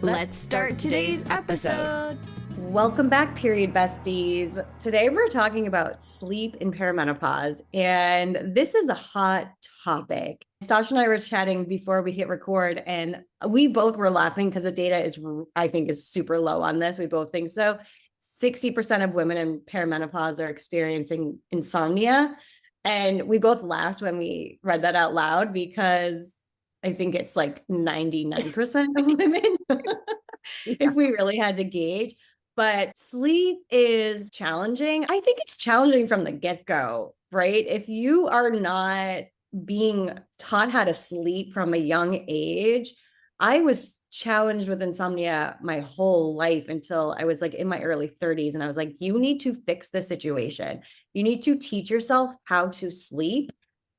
Let's start today's episode. Welcome back, Period Besties. Today we're talking about sleep in perimenopause, and this is a hot topic. Stash and I were chatting before we hit record, and we both were laughing because the data I think, is super low on this. We both think so. 60% of women in perimenopause are experiencing insomnia, and we both laughed when we read that out loud because I think it's like 99% of women. If we really had to gauge. But sleep is challenging. I think it's challenging from the get-go, right? If you are not being taught how to sleep from a young age, I was challenged with insomnia my whole life until I was like in my early 30s. And I was like, you need to fix the situation. You need to teach yourself how to sleep.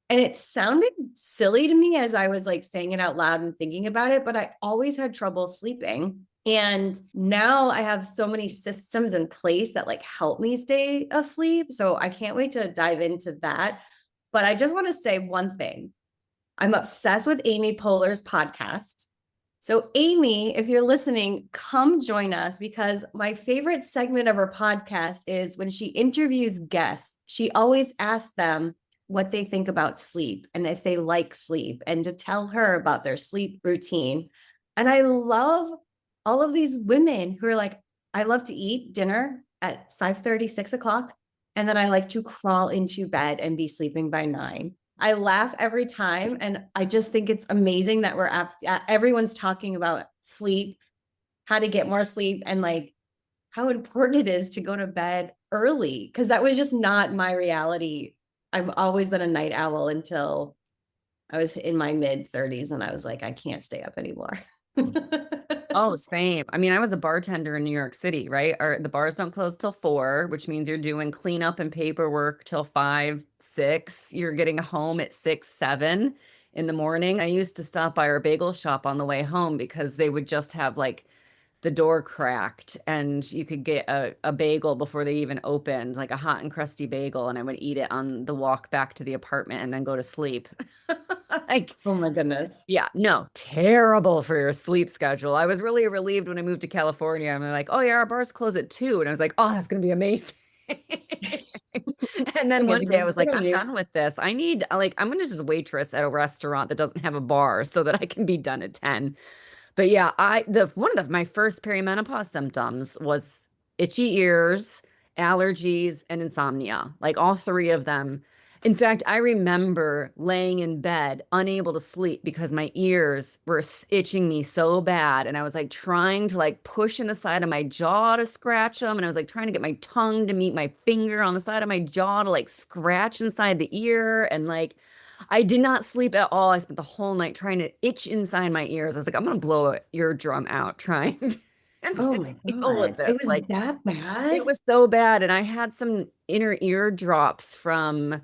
And it sounded silly to me as I was like saying it out loud and thinking about it, but I always had trouble sleeping. And now I have so many systems in place that like help me stay asleep. So I can't wait to dive into that. But I just want to say one thing. I'm obsessed with Amy Poehler's podcast. So Amy, if you're listening, come join us because my favorite segment of her podcast is when she interviews guests, she always asks them what they think about sleep and if they like sleep and to tell her about their sleep routine. And I love all of these women who are like, I love to eat dinner at 5:30, 6 o'clock. And then I like to crawl into bed and be sleeping by 9. I laugh every time. And I just think it's amazing that everyone's talking about sleep, how to get more sleep, and like how important it is to go to bed early. Cause that was just not my reality. I've always been a night owl until I was in my mid 30s and I was like, I can't stay up anymore. Oh, same. I mean, I was a bartender in New York City, right? The bars don't close till 4, which means you're doing cleanup and paperwork till 5, 6. You're getting home at 6, 7 in the morning. I used to stop by our bagel shop on the way home because they would just have like the door cracked and you could get a bagel before they even opened, like a hot and crusty bagel, and I would eat it on the walk back to the apartment and then go to sleep. Like, oh my goodness. yeah, no, terrible for your sleep schedule. I was really relieved when I moved to California. I'm like, oh yeah, our bars close at 2. And I was like, oh, that's gonna be amazing. And then one day I was like, I'm done with this. I'm gonna just waitress at a restaurant that doesn't have a bar so that I can be done at 10. But yeah, my first perimenopause symptoms was itchy ears, allergies, and insomnia. Like all 3 of them. In fact, I remember laying in bed, unable to sleep because my ears were itching me so bad. And I was like trying to like push in the side of my jaw to scratch them. And I was like trying to get my tongue to meet my finger on the side of my jaw to like scratch inside the ear. And like, I did not sleep at all. I spent the whole night trying to itch inside my ears. I was like, I'm gonna blow an eardrum out trying to, Oh to my deal with God. this. It was Like, that bad? it was so bad. And I had some inner ear drops from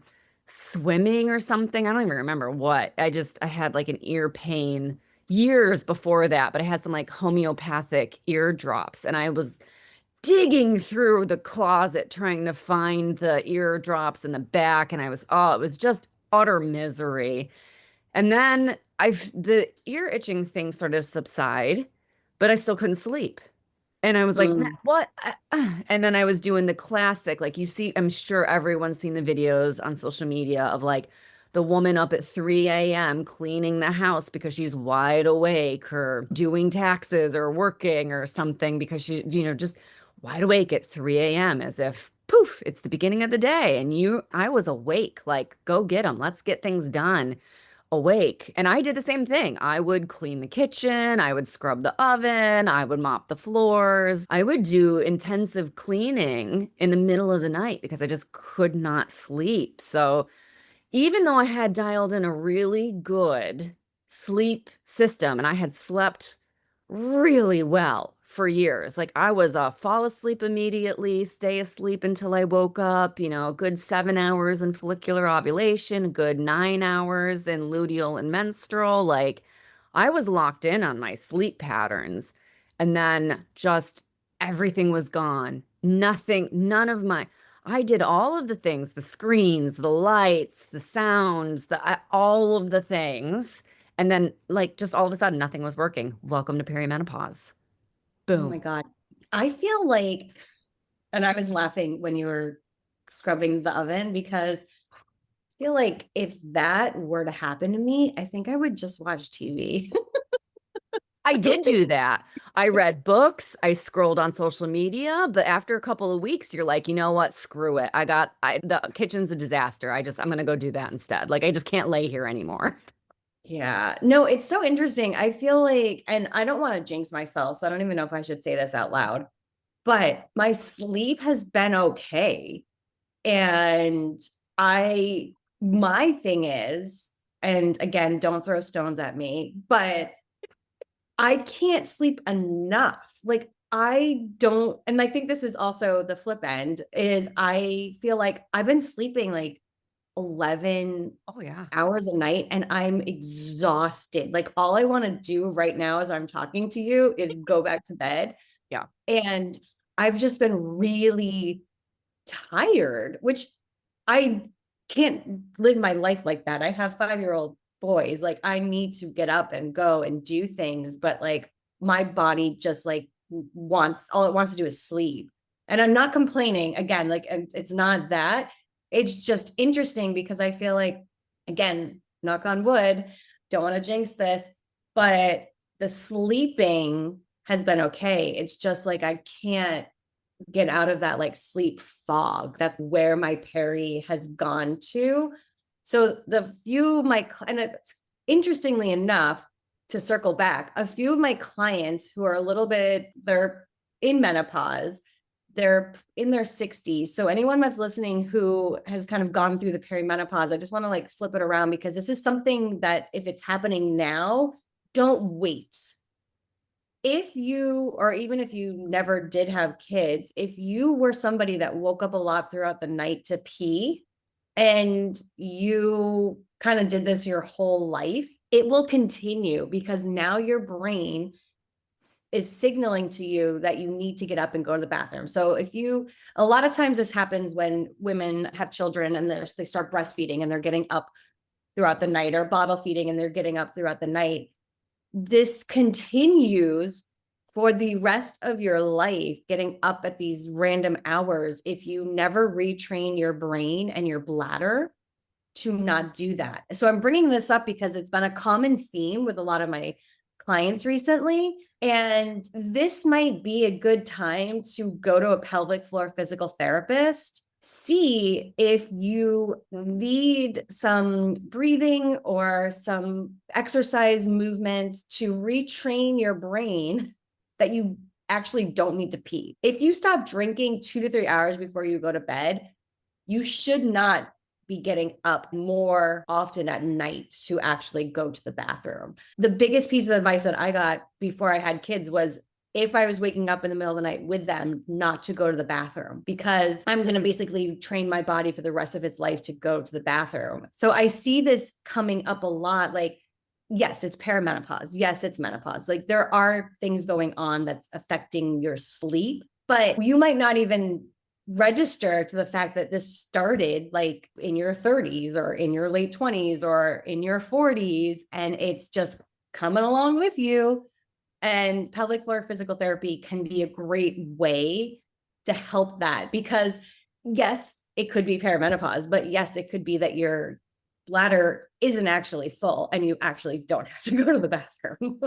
swimming or something. I don't even remember what. I had like an ear pain years before that, but I had some like homeopathic ear drops, and I was digging through the closet trying to find the ear drops in the back, and it was just utter misery. And then the ear itching thing sort of subside, but I still couldn't sleep. And I was like, what? And then I was doing the classic, like you see, I'm sure everyone's seen the videos on social media of like the woman up at 3 a.m. cleaning the house because she's wide awake or doing taxes or working or something because just wide awake at 3 a.m. as if poof, it's the beginning of the day. And I was awake, like, go get them. Let's get things done. Awake. And I did the same thing. I would clean the kitchen, I would scrub the oven, I would mop the floors. I would do intensive cleaning in the middle of the night because I just could not sleep. So even though I had dialed in a really good sleep system and I had slept really well for years, like I was fall asleep immediately, stay asleep until I woke up, a good 7 hours in follicular ovulation, a good 9 hours in luteal and menstrual. Like I was locked in on my sleep patterns, and then just everything was gone. None of my I did all of the things, the screens, the lights, the sounds, all of the things. And then like just all of a sudden nothing was working. Welcome to perimenopause. Oh my Boom. God. I feel like, and I was laughing when you were scrubbing the oven because I feel like if that were to happen to me, I think I would just watch TV. I did do that. I read books, I scrolled on social media, but after a couple of weeks, you're like, you know what? Screw it. The kitchen's a disaster. I'm gonna go do that instead. Like, I just can't lay here anymore. Yeah. No, it's so interesting. I feel like, and I don't want to jinx myself, so I don't even know if I should say this out loud, but my sleep has been okay. And my thing is, and again, don't throw stones at me, but I can't sleep enough. Like I don't, and I think this is also the flip end is I feel like I've been sleeping like 11 Oh yeah. hours a night and I'm exhausted. Like all I want to do right now as I'm talking to you is go back to bed. Yeah. And I've just been really tired, which I can't live my life like that. I have 5-year-old boys. Like I need to get up and go and do things, but like my body just like wants all it wants to do is sleep. And I'm not complaining again, like it's not that. It's just interesting because I feel like, again, knock on wood, don't want to jinx this, but the sleeping has been okay. It's just like I can't get out of that like sleep fog. That's where my Peri has gone to. So the few my interestingly enough, to circle back, a few of my clients who are a little bit they're in menopause, they're in their 60s. So anyone that's listening who has kind of gone through the perimenopause, I just want to like flip it around because this is something that if it's happening now, don't wait. If you, or even if you never did have kids, if you were somebody that woke up a lot throughout the night to pee and you kind of did this your whole life, it will continue because now your brain is signaling to you that you need to get up and go to the bathroom. So a lot of times this happens when women have children and they start breastfeeding and they're getting up throughout the night or bottle feeding and they're getting up throughout the night. This continues for the rest of your life, getting up at these random hours if you never retrain your brain and your bladder to not do that. So I'm bringing this up because it's been a common theme with a lot of my clients recently. And this might be a good time to go to a pelvic floor physical therapist, see if you need some breathing or some exercise movements to retrain your brain that you actually don't need to pee. If you stop drinking 2 to 3 hours before you go to bed, you should not be getting up more often at night to actually go to the bathroom. The biggest piece of advice that I got before I had kids was if I was waking up in the middle of the night with them, not to go to the bathroom because I'm going to basically train my body for the rest of its life to go to the bathroom. So I see this coming up a lot. Like, yes, it's perimenopause. Yes, it's menopause. Like there are things going on that's affecting your sleep, but you might not even register to the fact that this started like in your 30s or in your late 20s or in your 40s and it's just coming along with you. And pelvic floor physical therapy can be a great way to help that because yes, it could be perimenopause, but yes, it could be that your bladder isn't actually full and you actually don't have to go to the bathroom.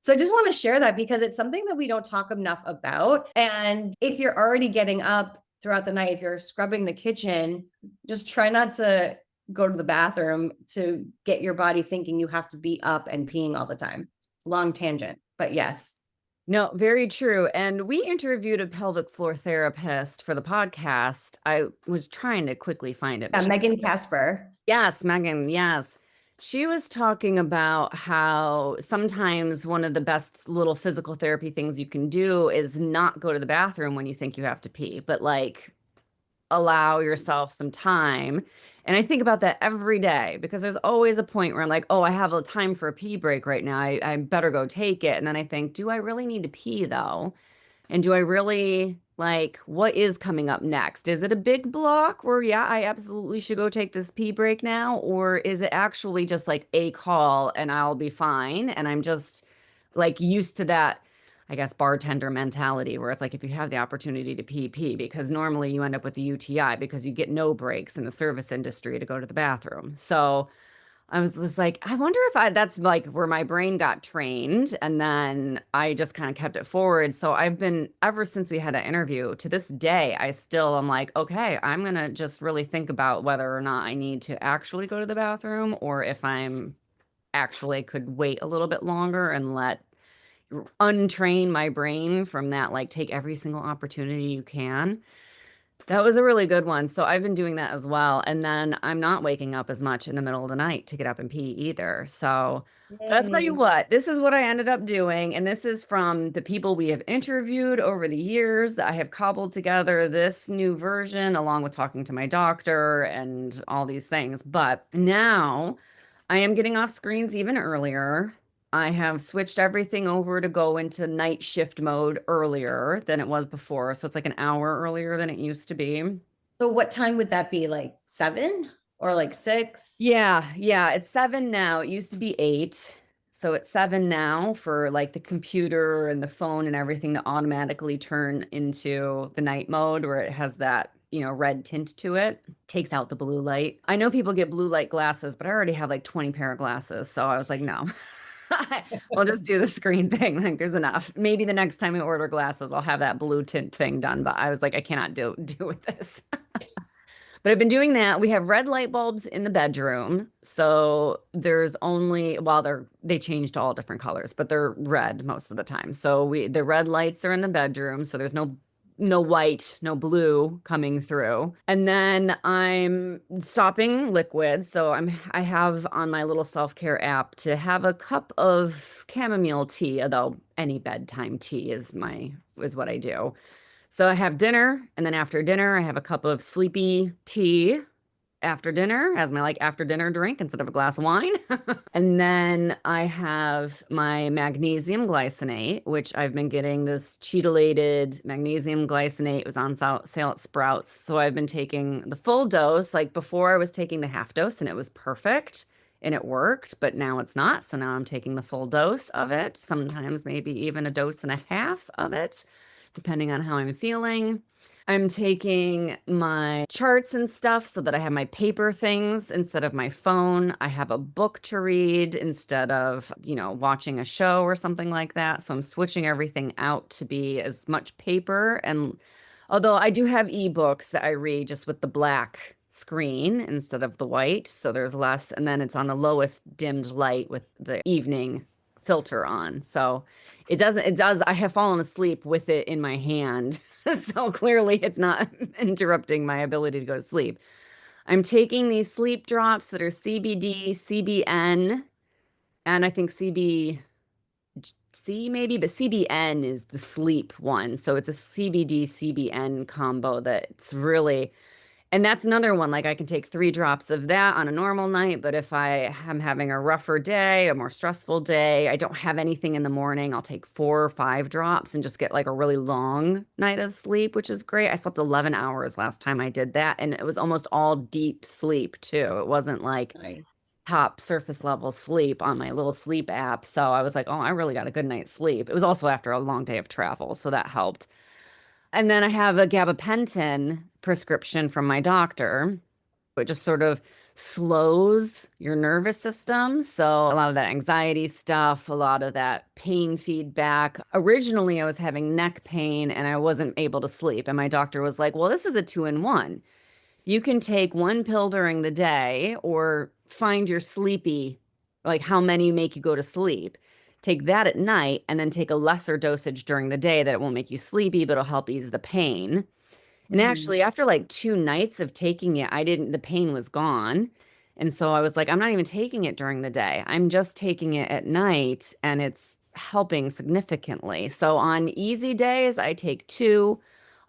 So I just want to share that because it's something that we don't talk enough about. And if you're already getting up throughout the night, if you're scrubbing the kitchen, just try not to go to the bathroom to get your body thinking you have to be up and peeing all the time. Long tangent, but yes. No, very true. And we interviewed a pelvic floor therapist for the podcast. I was trying to quickly find it. Megan Casper. Yes, Megan, yes. She was talking about how sometimes one of the best little physical therapy things you can do is not go to the bathroom when you think you have to pee, but like allow yourself some time. And I think about that every day because there's always a point where I'm like, oh, I have a time for a pee break right now. I better go take it. And then I think, do I really need to pee though? And do I really like what is coming up next? Is it a big block where, yeah, I absolutely should go take this pee break now? Or is it actually just like a call and I'll be fine? And I'm just like used to that I guess, bartender mentality where it's like, if you have the opportunity to pee, because normally you end up with the UTI because you get no breaks in the service industry to go to the bathroom. So I was just like, I wonder if that's like where my brain got trained. And then I just kind of kept it forward. So I've been, ever since we had an interview to this day, I still am like, okay, I'm going to just really think about whether or not I need to actually go to the bathroom or if I'm actually could wait a little bit longer and let untrain my brain from that, like take every single opportunity you can. That was a really good one. So I've been doing that as well. And then I'm not waking up as much in the middle of the night to get up and pee either. So I'll tell you Yay. what, this is what I ended up doing. And this is from the people we have interviewed over the years that I have cobbled together this new version along with talking to my doctor and all these things. But now I am getting off screens even earlier. I have switched everything over to go into night shift mode earlier than it was before. So it's like an hour earlier than it used to be. So what time would that be? Like 7 or like 6? Yeah, it's 7 now. It used to be 8. So it's 7 now for like the computer and the phone and everything to automatically turn into the night mode where it has that, red tint to it. Takes out the blue light. I know people get blue light glasses, but I already have like 20 pair of glasses. So I was like, no. We'll just do the screen thing. Like there's enough. Maybe the next time I order glasses, I'll have that blue tint thing done. But I was like, I cannot do with this. But I've been doing that. We have red light bulbs in the bedroom. So there's only, well, they change to all different colors, but they're red most of the time. So the red lights are in the bedroom. So there's no white, no blue coming through. And then I'm stopping liquids. So I have on my little self-care app to have a cup of chamomile tea, although any bedtime tea is what I do. So I have dinner, and then after dinner, I have a cup of sleepy tea after dinner as my like after dinner drink instead of a glass of wine. And then I have my magnesium glycinate, which I've been getting this chelated magnesium glycinate. It was on sale at Sprouts. So I've been taking the full dose. Like before, I was taking the half dose and it was perfect and it worked, but now it's not. So now I'm taking the full dose of it, sometimes maybe even a dose and a half of it, depending on how I'm feeling. I'm taking my charts and stuff so that I have my paper things instead of my phone. I have a book to read instead of, watching a show or something like that. So I'm switching everything out to be as much paper. And although I do have ebooks that I read just with the black screen instead of the white. So there's less, and then it's on the lowest dimmed light with the evening filter on. So it does, I have fallen asleep with it in my hand. So clearly it's not interrupting my ability to go to sleep. I'm taking these sleep drops that are CBD, CBN, and I think CBC maybe, but CBN is the sleep one. So it's a CBD, CBN combo that's really, and that's another one. Like I can take 3 drops of that on a normal night, but if I am having a rougher day, a more stressful day, I don't have anything in the morning, I'll take 4 or 5 drops and just get like a really long night of sleep, which is great. I slept 11 hours last time I did that, and it was almost all deep sleep too. It wasn't like Nice. top surface level sleep on my little sleep app. So I was like, oh, I really got a good night's sleep. It was also after a long day of travel, so that helped. And then I have a gabapentin prescription from my doctor. It just sort of slows your nervous system. So a lot of that anxiety stuff, a lot of that pain feedback. Originally, I was having neck pain and I wasn't able to sleep. And my doctor was like, well, this is a 2-in-1. You can take 1 pill during the day or find your sleepy, like how many make you go to sleep. Take that at night and then take a lesser dosage during the day that it won't make you sleepy, but it'll help ease the pain. And actually, after like 2 nights of taking it, the pain was gone. And so I was like, I'm not even taking it during the day. I'm just taking it at night and it's helping significantly. So on easy days, I take 2.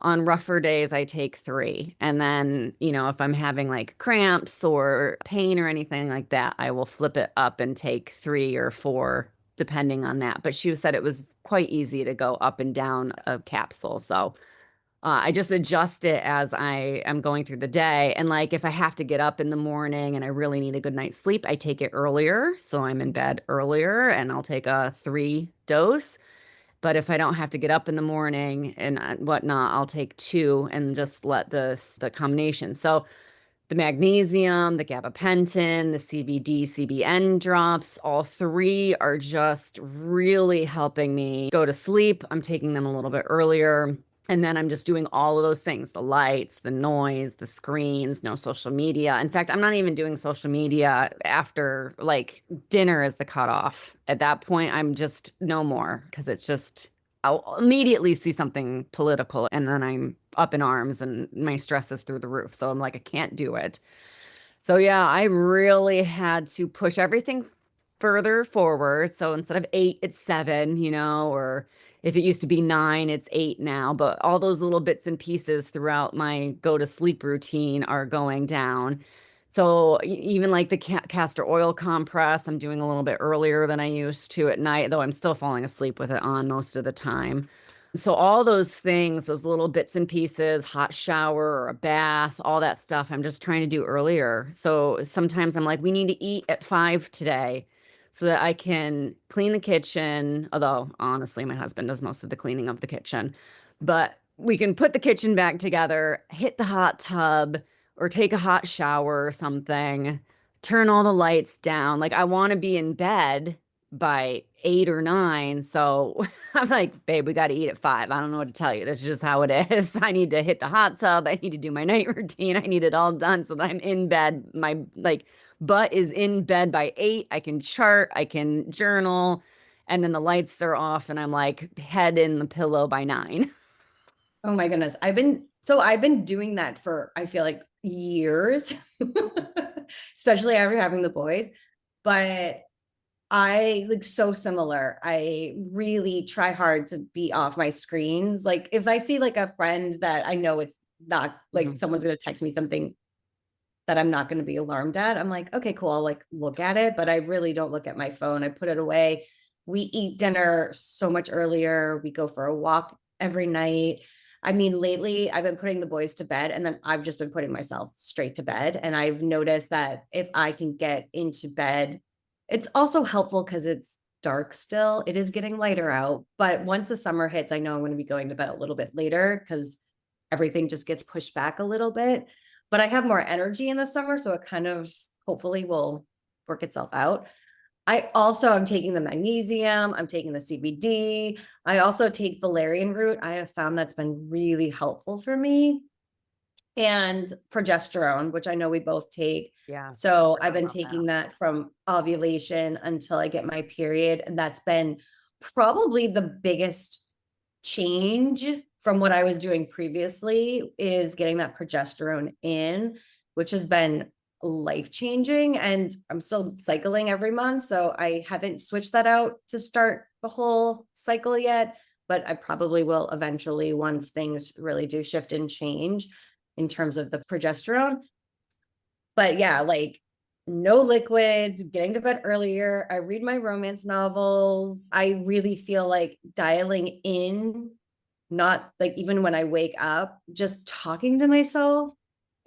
On rougher days, I take 3. And then, if I'm having like cramps or pain or anything like that, I will flip it up and take 3 or 4, depending on that. But she said it was quite easy to go up and down a capsule. So I just adjust it as I am going through the day. And like if I have to get up in the morning and I really need a good night's sleep, I take it earlier. So I'm in bed earlier and I'll take a 3 dose. But if I don't have to get up in the morning and whatnot, I'll take 2 and just let the combination. So the magnesium, the gabapentin, the CBD, CBN drops, all 3 are just really helping me go to sleep. I'm taking them a little bit earlier. And then I'm just doing all of those things, the lights, the noise, the screens, no social media. In fact, I'm not even doing social media after like dinner is the cutoff. At that point, I'm just no more because it's just, I'll immediately see something political and then I'm up in arms and my stress is through the roof. So I'm like, I can't do it. So yeah, I really had to push everything further forward. So instead of 8, it's 7, or if it used to be 9, it's 8 now. But all those little bits and pieces throughout my go to sleep routine are going down. So even like the castor oil compress, I'm doing a little bit earlier than I used to at night, though I'm still falling asleep with it on most of the time. So all those things, those little bits and pieces, hot shower or a bath, all that stuff, I'm just trying to do earlier. So sometimes I'm like, we need to eat at 5 today so that I can clean the kitchen. Although honestly, my husband does most of the cleaning of the kitchen, but we can put the kitchen back together, hit the hot tub or take a hot shower or something, turn all the lights down. Like I want to be in bed by 8 or 9. So I'm like, babe, we got to eat at 5. I don't know what to tell you. This is just how it is. I need to hit the hot tub. I need to do my night routine. I need it all done so that I'm in bed. My like butt is in bed by 8. I can chart, I can journal, and then the lights are off and I'm like head in the pillow by 9. Oh my goodness. I've been doing that for, I feel like years, especially after having the boys, but I like so similar. I really try hard to be off my screens. Like if I see like a friend that I know it's not like Mhm. someone's going to text me something that I'm not going to be alarmed at, I'm like, okay, cool. I'll like look at it, but I really don't look at my phone. I put it away. We eat dinner so much earlier. We go for a walk every night. I mean, lately I've been putting the boys to bed and then I've just been putting myself straight to bed. And I've noticed that if I can get into bed, it's also helpful because it's dark still. It is getting lighter out. But once the summer hits, I know I'm going to be going to bed a little bit later because everything just gets pushed back a little bit. But I have more energy in the summer, so it kind of hopefully will work itself out. I also am taking the magnesium, I'm taking the CBD. I also take valerian root. I have found that's been really helpful for me. And progesterone, which I know we both take. Yeah. So I've Forgot been about that. taking that from ovulation until I get my period. And that's been probably the biggest change from what I was doing previously is getting that progesterone in, which has been life changing. And I'm still cycling every month. So I haven't switched that out to start the whole cycle yet, but I probably will eventually once things really do shift and change in terms of the progesterone. But yeah, like no liquids, getting to bed earlier. I read my romance novels. I really feel like dialing in, not like even when I wake up, just talking to myself.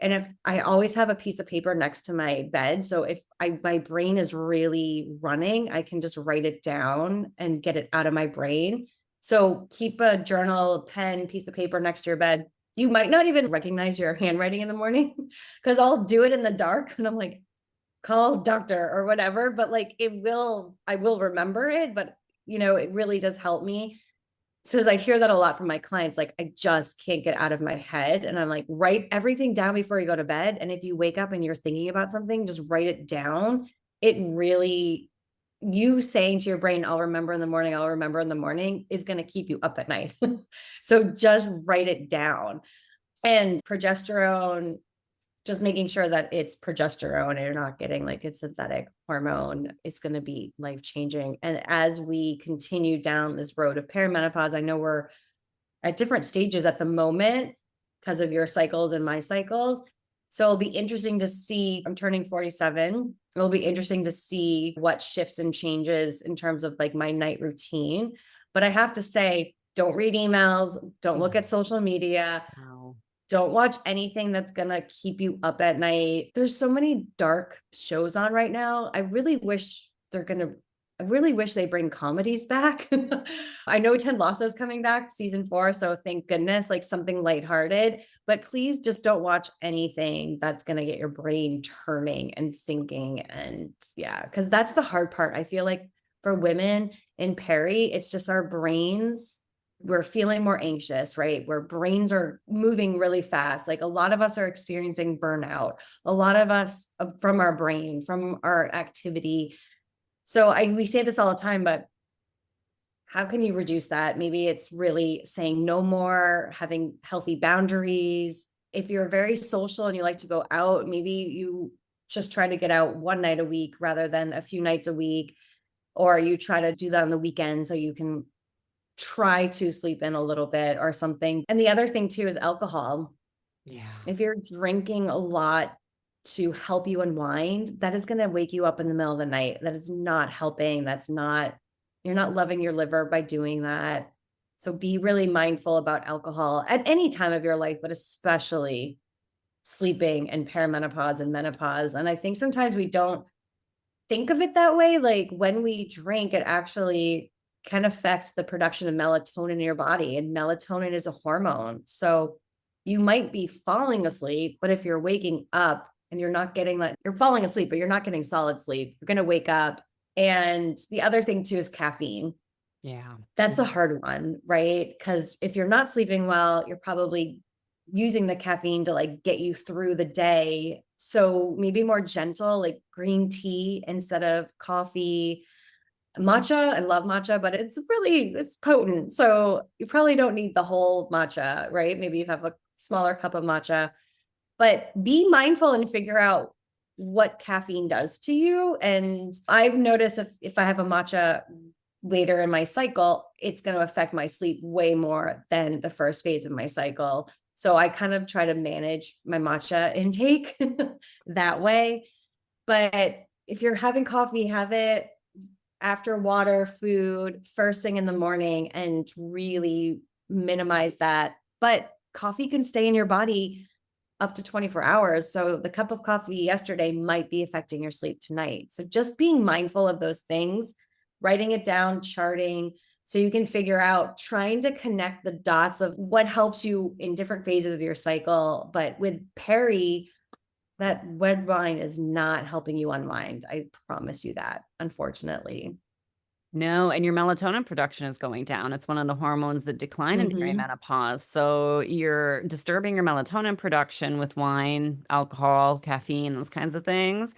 And if I always have a piece of paper next to my bed, so if my brain is really running, I can just write it down and get it out of my brain. So keep a journal, pen, piece of paper next to your bed. You might not even recognize your handwriting in the morning because I'll do it in the dark and I'm like, call doctor or whatever, but like I will remember it, but it really does help me. So as I hear that a lot from my clients, like I just can't get out of my head. And I'm like, write everything down before you go to bed. And if you wake up and you're thinking about something, just write it down. It really, you saying to your brain, I'll remember in the morning, I'll remember in the morning is going to keep you up at night. So just write it down. And progesterone, just making sure that it's progesterone and you're not getting like a synthetic hormone, it's going to be life changing. And as we continue down this road of perimenopause, I know we're at different stages at the moment because of your cycles and my cycles. So it'll be interesting to see. I'm turning 47. It'll be interesting to see what shifts and changes in terms of like my night routine. But I have to say, don't read emails, don't look at social media. Wow. Don't watch anything that's going to keep you up at night. There's so many dark shows on right now. I really wish they're going to I really wish they bring comedies back. I know Ted Lasso's coming back season 4, so thank goodness, like something lighthearted. But please just don't watch anything that's going to get your brain turning and thinking. And yeah, because that's the hard part. I feel like for women in Peri, it's just our brains. We're feeling more anxious, right? Where brains are moving really fast. Like a lot of us are experiencing burnout. A lot of us from our brain, from our activity. So we say this all the time, but how can you reduce that? Maybe it's really saying no more, having healthy boundaries. If you're very social and you like to go out, maybe you just try to get out one night a week rather than a few nights a week, or you try to do that on the weekend so you can try to sleep in a little bit or something. And the other thing too is alcohol. Yeah. If you're drinking a lot to help you unwind, that is going to wake you up in the middle of the night. That is not helping. You're not loving your liver by doing that. So be really mindful about alcohol at any time of your life, but especially sleeping and perimenopause and menopause. And I think sometimes we don't think of it that way. Like when we drink, it actually can affect the production of melatonin in your body. And melatonin is a hormone. So you might be falling asleep, but if you're waking up and you're not getting that, you're falling asleep, but you're not getting solid sleep, you're going to wake up. And the other thing too is caffeine. Yeah. That's a hard one, right? Because if you're not sleeping well, you're probably using the caffeine to like get you through the day. So maybe more gentle, like green tea instead of coffee. Matcha, I love matcha, but it's potent. So you probably don't need the whole matcha, right? Maybe you have a smaller cup of matcha, but be mindful and figure out what caffeine does to you. And I've noticed if I have a matcha later in my cycle, it's going to affect my sleep way more than the first phase of my cycle. So I kind of try to manage my matcha intake that way. But if you're having coffee, have it after water, food, first thing in the morning, and really minimize that. But coffee can stay in your body up to 24 hours. So the cup of coffee yesterday might be affecting your sleep tonight. So just being mindful of those things, writing it down, charting, so you can figure out, trying to connect the dots of what helps you in different phases of your cycle. But with Peri, that red wine is not helping you unwind. I promise you that, unfortunately. No, and your melatonin production is going down. It's one of the hormones that decline in perimenopause. So you're disturbing your melatonin production with wine, alcohol, caffeine, those kinds of things.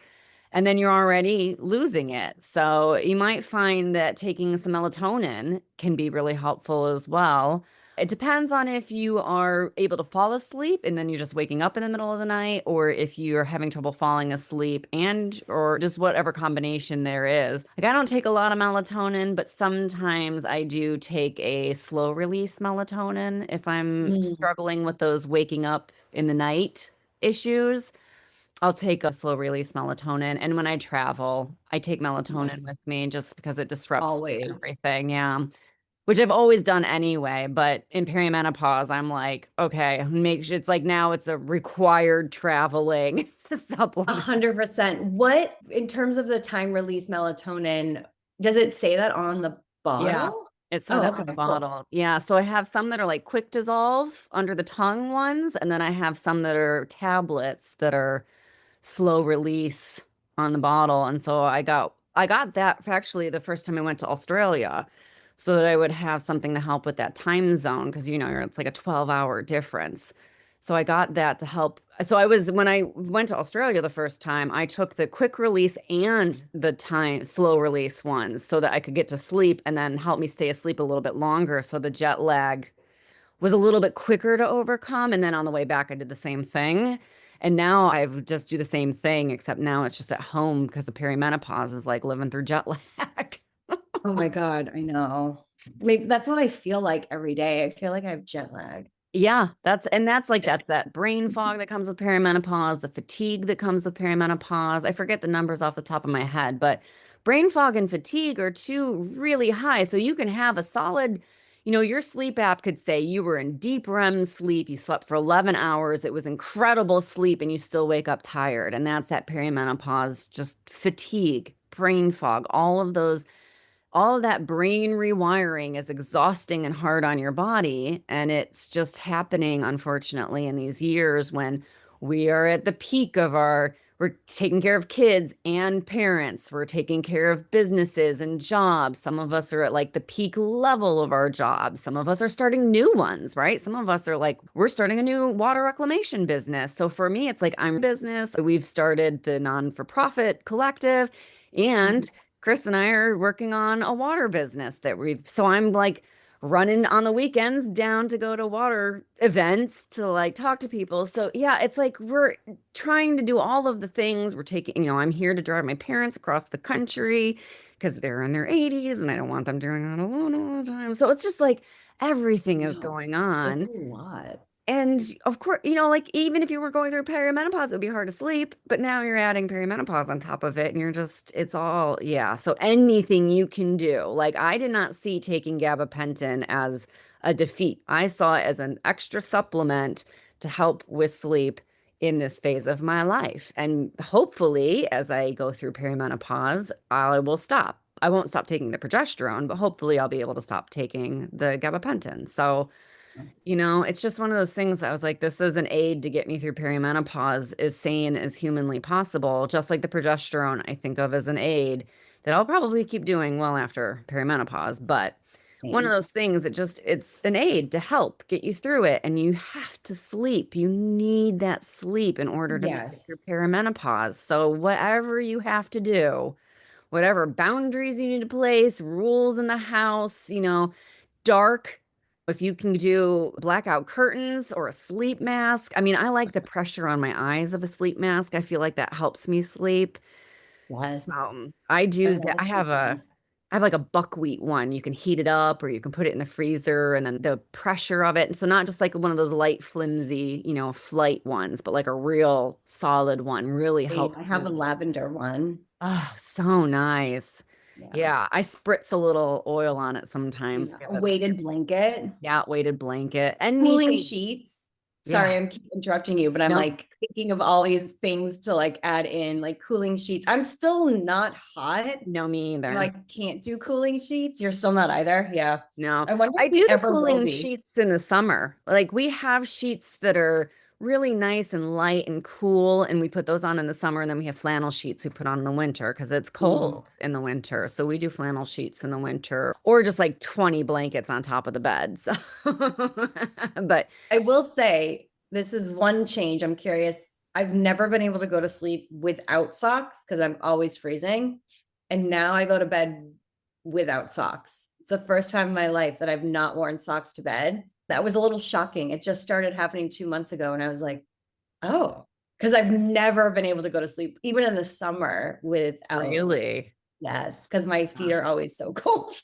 And then you're already losing it. So you might find that taking some melatonin can be really helpful as well. It depends on if you are able to fall asleep and then you're just waking up in the middle of the night, or if you're having trouble falling asleep, and or just whatever combination there is. Like I don't take a lot of melatonin, but sometimes I do take a slow release melatonin if I'm struggling with those waking up in the night issues. I'll take a slow release melatonin. And when I travel, I take melatonin Yes. with me just because it disrupts Always. everything. Yeah. Which I've always done anyway. But in perimenopause, I'm like, okay, make sure it's like now it's a required traveling supplement. 100%. What, in terms of the time release melatonin, does it say that on the Yeah. bottle? It said Oh, that on the okay, cool. bottle. Yeah. So I have some that are like quick dissolve under the tongue ones. And then I have some that are tablets that are slow release on the bottle. And so I got that for actually the first time I went to Australia, so that I would have something to help with that time zone, because it's like a 12-hour difference. So I got that to help. So when I went to Australia the first time, I took the quick release and the time slow release ones so that I could get to sleep and then help me stay asleep a little bit longer. So the jet lag was a little bit quicker to overcome. And then on the way back, I did the same thing. And now I just do the same thing, except now it's just at home because the perimenopause is like living through jet lag. Oh my God, I know. Maybe that's what I feel like every day. I feel like I have jet lag. Yeah, that's that brain fog that comes with perimenopause, the fatigue that comes with perimenopause. I forget the numbers off the top of my head, but brain fog and fatigue are two really high. So you can have a solid, your sleep app could say you were in deep REM sleep, you slept for 11 hours, it was incredible sleep, and you still wake up tired. And that's that perimenopause, just fatigue, brain fog, all of those all of that brain rewiring is exhausting and hard on your body. And it's just happening, unfortunately, in these years when we are at the peak of we're taking care of kids and parents. We're taking care of businesses and jobs. Some of us are at like the peak level of our jobs. Some of us are starting new ones, right? Some of us are like, we're starting a new water reclamation business. So for me, it's like I'm business. We've started the non-for-profit collective, and Chris and I are working on a water business so I'm like running on the weekends down to go to water events to like talk to people. So yeah, it's like we're trying to do all of the things. We're taking, I'm here to drive my parents across the country because they're in their 80s and I don't want them doing that alone all the time. So it's just like everything is No, going it's on. a lot. And of course, like even if you were going through perimenopause, it would be hard to sleep. But now you're adding perimenopause on top of it, and it's all, yeah. So anything you can do. Like I did not see taking gabapentin as a defeat. I saw it as an extra supplement to help with sleep in this phase of my life. And hopefully, as I go through perimenopause, I will stop. I won't stop taking the progesterone, but hopefully I'll be able to stop taking the gabapentin. So, it's just one of those things that I was like, this is an aid to get me through perimenopause, as sane as humanly possible. Just like the progesterone, I think of as an aid that I'll probably keep doing well after perimenopause. But one of Same. those things it's an aid to help get you through it. And you have to sleep. You need that sleep in order to make it through Yes. perimenopause. So whatever you have to do, whatever boundaries you need to place, rules in the house, dark. If you can do blackout curtains or a sleep mask. I mean, I like the pressure on my eyes of a sleep mask. I feel like that helps me sleep. Yes. I I do that. love a sleep mask. I have like a buckwheat one. You can heat it up or you can put it in the freezer, and then the pressure of it. And so not just like one of those light, flimsy, flight ones, but like a real solid one really Same. I helps have me. a lavender one. Oh, so nice. Yeah. Yeah, I spritz a little oil on it sometimes. Yeah. Give A it, weighted blanket. yeah, weighted blanket. Cooling Anything. sheets. Yeah. Sorry, I'm keep interrupting you, but I'm No, like thinking of all these things to like add in, like cooling sheets. I'm still not hot. no, me So either. I can't do cooling sheets. You're still not either. Yeah. No, I wonder I if we do the ever will cooling be. sheets in the summer. Like we have sheets that are really nice and light and cool, and we put those on in the summer, and then we have flannel sheets we put on in the winter because it's Mm. cold in the winter. So we do flannel sheets in the winter, or just like 20 blankets on top of the bed. So, but I will say this is one change. I'm curious. I've never been able to go to sleep without socks because I'm always freezing. And now I go to bed without socks. It's the first time in my life that I've not worn socks to bed. That was a little shocking. It just started happening 2 months ago. And I was like, oh, because I've never been able to go to sleep, even in the summer, without, really. yes, because my feet are always so cold.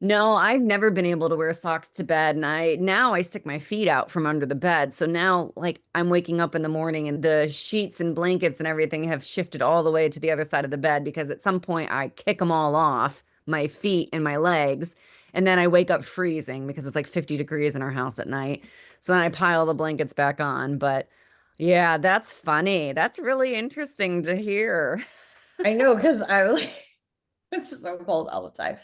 No, I've never been able to wear socks to bed, and I stick my feet out from under the bed. So now like I'm waking up in the morning and the sheets and blankets and everything have shifted all the way to the other side of the bed because at some point I kick them all off, my feet and my legs, and then I wake up freezing because it's like 50 degrees in our house at night. So then I pile the blankets back on, but yeah, that's funny. That's really interesting to hear. I know, because I like it's so cold all the time.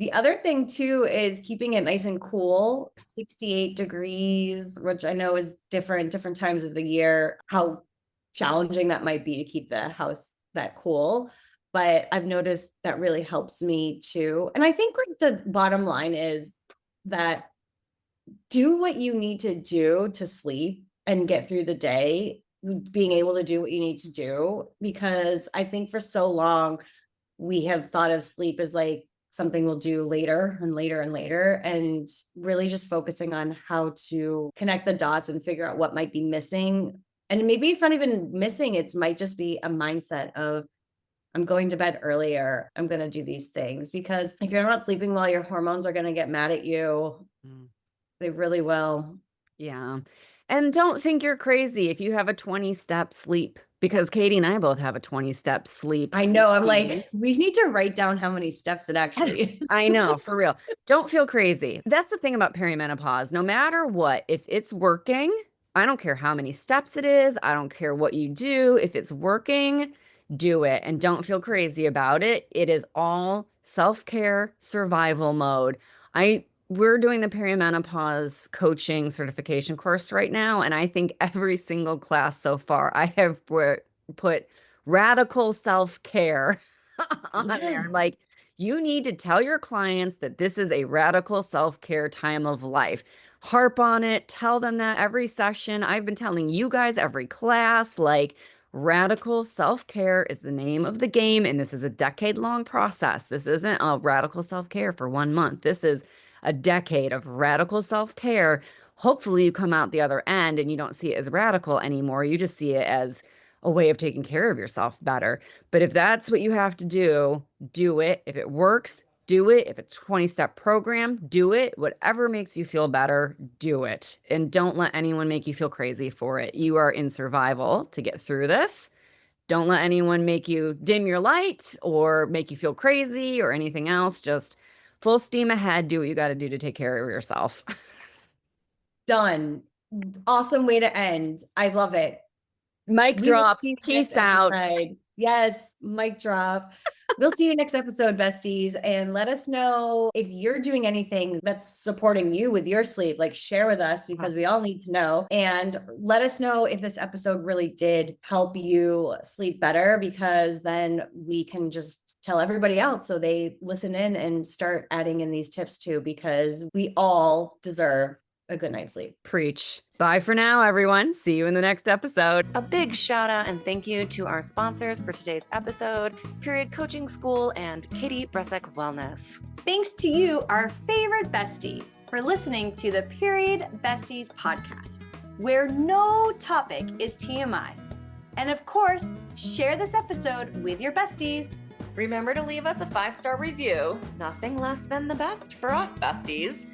The other thing too is keeping it nice and cool, 68 degrees, which I know is different times of the year, how challenging that might be to keep the house that cool. But I've noticed that really helps me too. And I think like the bottom line is that do what you need to do to sleep and get through the day, being able to do what you need to do. Because I think for so long, we have thought of sleep as like something we'll do later and later and later, and really just focusing on how to connect the dots and figure out what might be missing. And maybe it's not even missing, it might just be a mindset of I'm going to bed earlier. I'm going to do these things, because if you're not sleeping well, your hormones are going to get mad at you. Mm. They really will. Yeah. And don't think you're crazy if you have a 20-step sleep, because Katie and I both have a 20-step sleep I know. I'm routine. like, we need to write down how many steps it actually is. I know, for real. Don't feel crazy. That's the thing about perimenopause. No matter what, if it's working, I don't care how many steps it is. I don't care what you do. If it's working, do it. And don't feel crazy about it. It is all self-care survival mode. We're doing the perimenopause coaching certification course right now. And I think every single class so far, I have put radical self-care on there. Yes. Like, you need to tell your clients that this is a radical self-care time of life. Harp on it. Tell them that every session. I've been telling you guys every class, like, radical self-care is the name of the game. And this is a decade-long process. This isn't a radical self-care for 1 month. This is a decade of radical self-care. Hopefully you come out the other end and you don't see it as radical anymore. You just see it as a way of taking care of yourself better. But if that's what you have to do, do it. If it works, do it. If it's a 20-step program, do it. Whatever makes you feel better, do it. And don't let anyone make you feel crazy for it. You are in survival to get through this. Don't let anyone make you dim your light or make you feel crazy or anything else. Just full steam ahead. Do what you got to do to take care of yourself. Done. Awesome way to end. I love it. Mic We will drop. see you Peace next out. episode. Yes, mic drop. We'll see you next episode, besties. And let us know if you're doing anything that's supporting you with your sleep. Like, share with us because we all need to know. And let us know if this episode really did help you sleep better, because then we can just tell everybody else so they listen in and start adding in these tips too, because we all deserve a good night's sleep. Preach. Bye for now, everyone. See you in the next episode. A big shout out and thank you to our sponsors for today's episode, Period Coaching School and Katie Bresek Wellness. Thanks to you, our favorite bestie, for listening to the Period Besties podcast, where no topic is TMI. And of course, share this episode with your besties. Remember to leave us a 5-star review, nothing less than the best for us besties,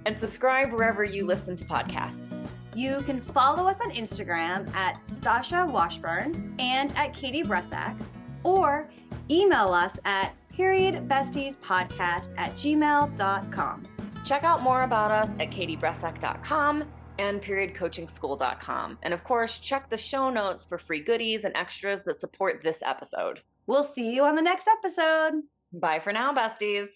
and subscribe wherever you listen to podcasts. You can follow us on Instagram at Stasha Washburn and at Katie Bresek, or email us at periodbestiespodcast@gmail.com. Check out more about us at katiebresek.com and periodcoachingschool.com. And of course, check the show notes for free goodies and extras that support this episode. We'll see you on the next episode. Bye for now, besties.